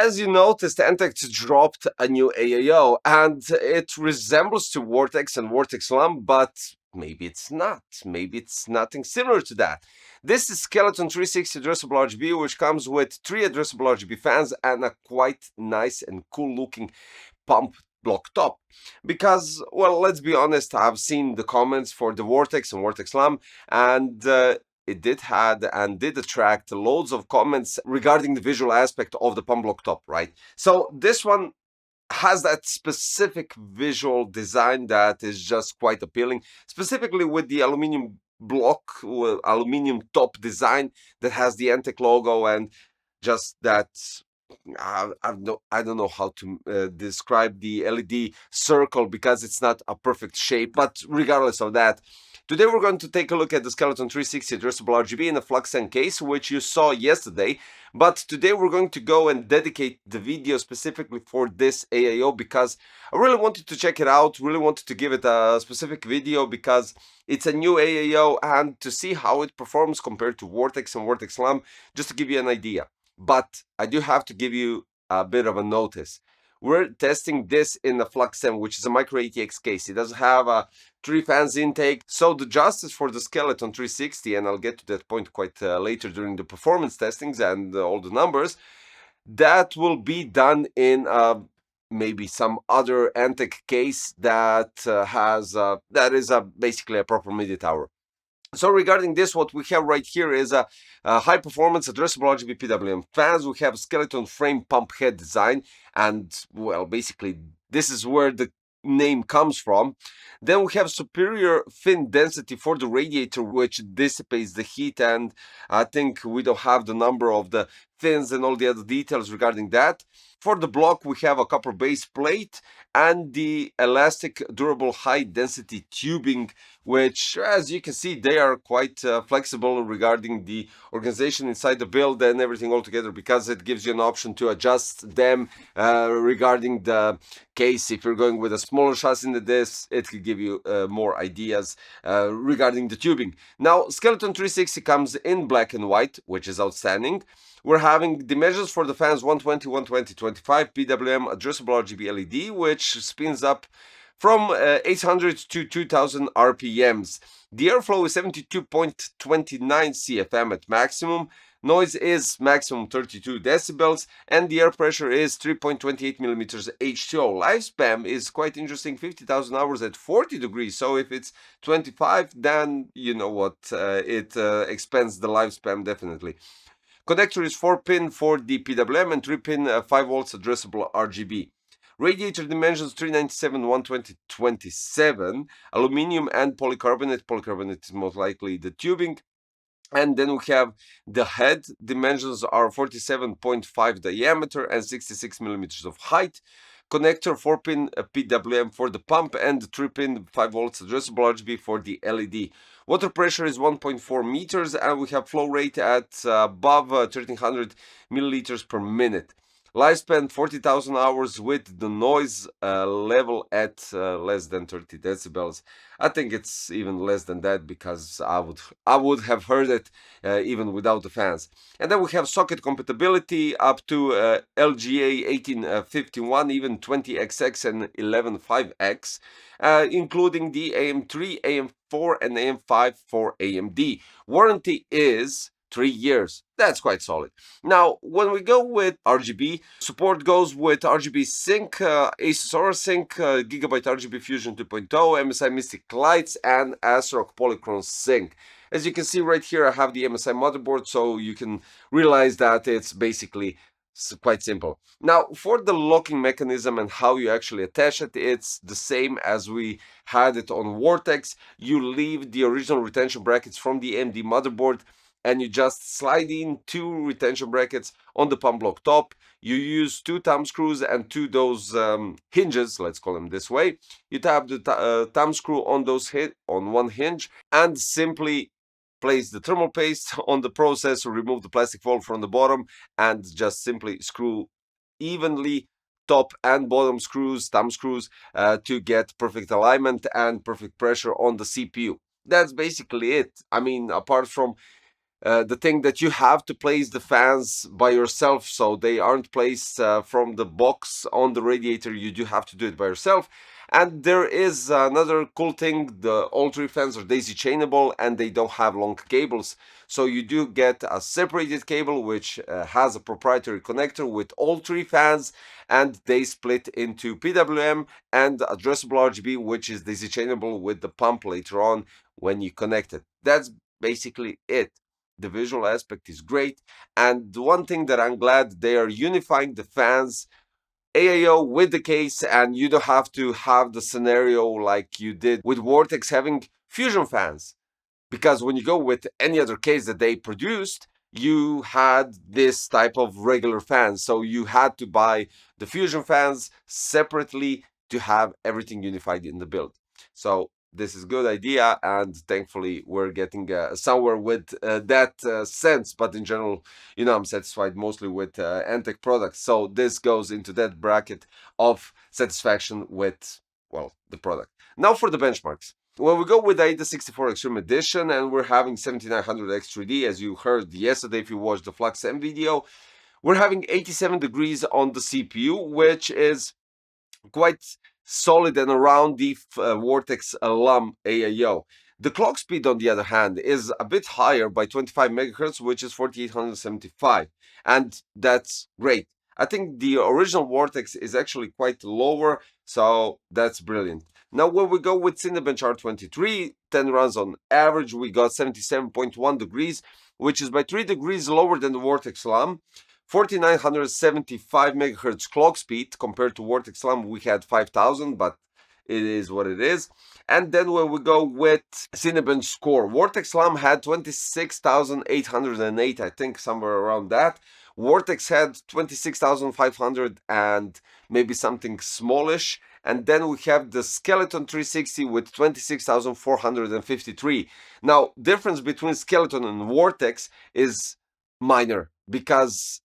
As you noticed, ANTEC dropped a new AIO, and it resembles to Vortex and Vortex Lump, but maybe it's not. Maybe it's nothing similar to that. This is Skeleton 360 addressable RGB, which comes with 3 addressable RGB fans and a quite nice and cool looking pump block top. Because, well, let's be honest, I've seen the comments for the Vortex and Vortex Lump, and it did attract loads of comments regarding the visual aspect of the pump block top, right? So this one has that specific visual design that is just quite appealing, specifically with the aluminum block, aluminum top design that has the ANTEC logo, and just that I don't know how to describe the LED circle because it's not a perfect shape, but regardless of that, today we're going to take a look at the Skeleton 360 addressable RGB in a FluxN case, which you saw yesterday, but today we're going to go and dedicate the video specifically for this AIO because I really wanted to check it out, really wanted to give it a specific video because it's a new AIO and to see how it performs compared to Vortex and Vortex Lump, just to give you an idea. But I do have to give you a bit of a notice. We're testing this in the FluxM, which is a micro ATX case. It doesn't have a 3 fans intake, so the justice for the Skeleton 360, and I'll get to that point quite later during the performance testings and all the numbers, that will be done in maybe some other ANTEC case that is basically a proper MIDI tower. So regarding this, what we have right here is a high performance addressable RGB PWM fans. We have skeleton frame pump head design, and well, basically this is where the name comes from. Then we have superior fin density for the radiator, which dissipates the heat, and I think we don't have the number of the fins and all the other details regarding that. For the block, we have a copper base plate and the elastic durable high density tubing, which, as you can see, they are quite flexible regarding the organization inside the build and everything altogether, because it gives you an option to adjust them regarding the case. If you're going with a smaller chassis than this, it could give you more ideas regarding the tubing. Now, Skeleton 360 comes in black and white, which is outstanding. We're having dimensions for the fans 120, 120, 25 PWM addressable RGB LED, which spins up from 800 to 2000 RPMs. The airflow is 72.29 CFM at maximum. Noise is maximum 32 decibels, and the air pressure is 3.28 millimeters H2O. Lifespan is quite interesting, 50,000 hours at 40 degrees. So if it's 25, then you know what, it expands the lifespan definitely. Connector is 4-pin for the PWM and 3-pin 5 volts addressable RGB. Radiator dimensions 397, 120, 27. Aluminium and polycarbonate. Polycarbonate is most likely the tubing. And then we have the head dimensions are 47.5 diameter and 66 millimeters of height. Connector 4-pin PWM for the pump and 3-pin 5 volts addressable RGB for the LED. Water pressure is 1.4 meters and we have flow rate at above 1300 milliliters per minute. Lifespan 40,000 hours with the noise level at less than 30 decibels. I think it's even less than that because I would have heard it even without the fans. And then we have socket compatibility up to LGA 1851, even 20XX and 115X, including the AM3, AM4 and AM5 for AMD. Warranty is 3 years. That's quite solid. Now, when we go with RGB, support goes with RGB Sync, Asus Aura Sync, Gigabyte RGB Fusion 2.0, MSI Mystic Lights, and ASRock Polychron Sync. As you can see right here, I have the MSI motherboard, so you can realize that it's basically quite simple. Now, for the locking mechanism and how you actually attach it, it's the same as we had it on Vortex. You leave the original retention brackets from the AMD motherboard and you just slide in 2 retention brackets on the pump block top. You use 2 thumb screws and 2 those hinges, let's call them this way. You tap the thumb screw on on one hinge and simply place the thermal paste on the processor, remove the plastic foil from the bottom, and just simply screw evenly top and bottom screws, thumb screws, to get perfect alignment and perfect pressure on the CPU. That's basically it. I mean, apart from the thing that you have to place the fans by yourself, so they aren't placed from the box on the radiator. You do have to do it by yourself. And there is another cool thing: all three fans are daisy chainable and they don't have long cables, so you do get a separated cable which has a proprietary connector with all three fans, and they split into PWM and addressable RGB, which is daisy chainable with the pump later on when you connect it. That's basically it. The visual aspect is great, and the one thing that I'm glad, they are unifying the fans AIO with the case, and you don't have to have the scenario like you did with Vortex having fusion fans. Because when you go with any other case that they produced, you had this type of regular fans. So you had to buy the fusion fans separately to have everything unified in the build. So this is a good idea, and thankfully we're getting somewhere with that sense. But in general, I'm satisfied mostly with ANTEC products. So this goes into that bracket of satisfaction with, well, the product. Now for the benchmarks. Well, we go with the AIDA64 Extreme Edition, and we're having 7900 X3D, as you heard yesterday if you watched the Flux M video. We're having 87 degrees on the CPU, which is quite solid and around the Vortex Alum AIO. The clock speed, on the other hand, is a bit higher by 25 megahertz, which is 4875, and that's great. I think the original Vortex is actually quite lower, so that's brilliant. Now, when we go with Cinebench R23, 10 runs on average, we got 77.1 degrees, which is by 3 degrees lower than the Vortex Alum. 4975 megahertz clock speed. Compared to Vortex Alum, we had 5000, but it is what it is. And then when we go with Cinebench score, Vortex Alum had 26,808, I think somewhere around that. Vortex had 26,500 and maybe something smallish. And then we have the Skeleton 360 with 26,453. Now, difference between Skeleton and Vortex is minor, because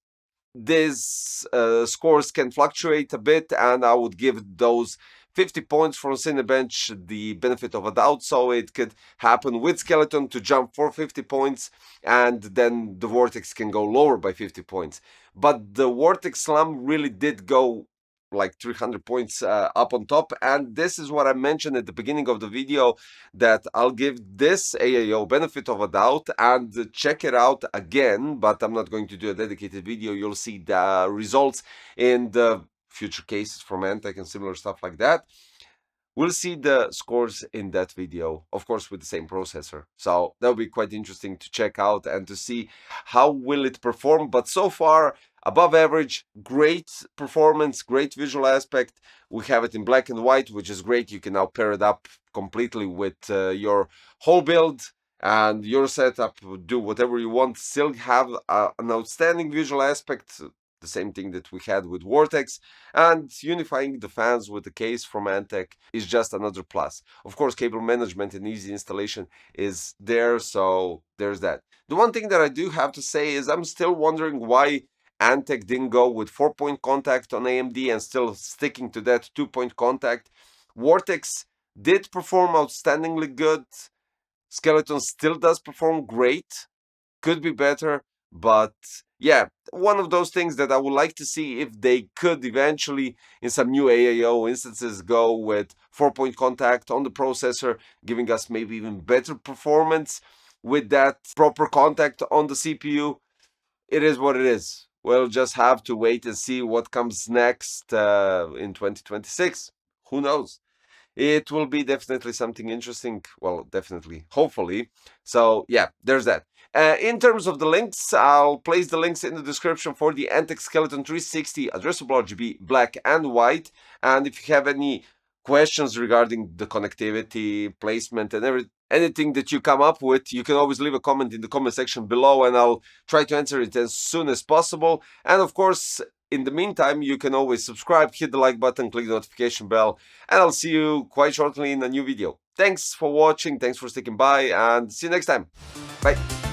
these scores can fluctuate a bit, and I would give those 50 points from Cinebench the benefit of a doubt. So it could happen with Skeleton to jump for 50 points, and then the Vortex can go lower by 50 points. But the Vortex Slam really did go like 300 points up on top, and this is what I mentioned at the beginning of the video, that I'll give this AIO benefit of a doubt and check it out again, but I'm not going to do a dedicated video. You'll see the results in the future cases from ANTEC and similar stuff like that. We'll see the scores in that video, of course, with the same processor. So that'll be quite interesting to check out and to see how will it perform. But so far, above average, great performance, great visual aspect. We have it in black and white, which is great. You can now pair it up completely with your whole build and your setup, do whatever you want, still have an outstanding visual aspect. The same thing that we had with Vortex, and unifying the fans with the case from ANTEC is just another plus. Of course, cable management and easy installation is there, so there's that. The one thing that I do have to say is I'm still wondering why ANTEC didn't go with 4-point contact on AMD and still sticking to that 2-point contact. Vortex did perform outstandingly good. Skeleton still does perform great. Could be better, but yeah, one of those things that I would like to see if they could eventually, in some new AIO instances, go with 4-point contact on the processor, giving us maybe even better performance with that proper contact on the CPU. It is what it is. We'll just have to wait and see what comes next in 2026. Who knows? It will be definitely something interesting. Well, definitely, hopefully. So yeah, there's that. In terms of the links, I'll place the links in the description for the ANTEC Skeleton 360 addressable RGB black and white. And if you have any questions regarding the connectivity, placement, and anything that you come up with, you can always leave a comment in the comment section below, and I'll try to answer it as soon as possible. And of course, in the meantime, you can always subscribe, hit the like button, click the notification bell, and I'll see you quite shortly in a new video. Thanks for watching, thanks for sticking by, and see you next time. Bye.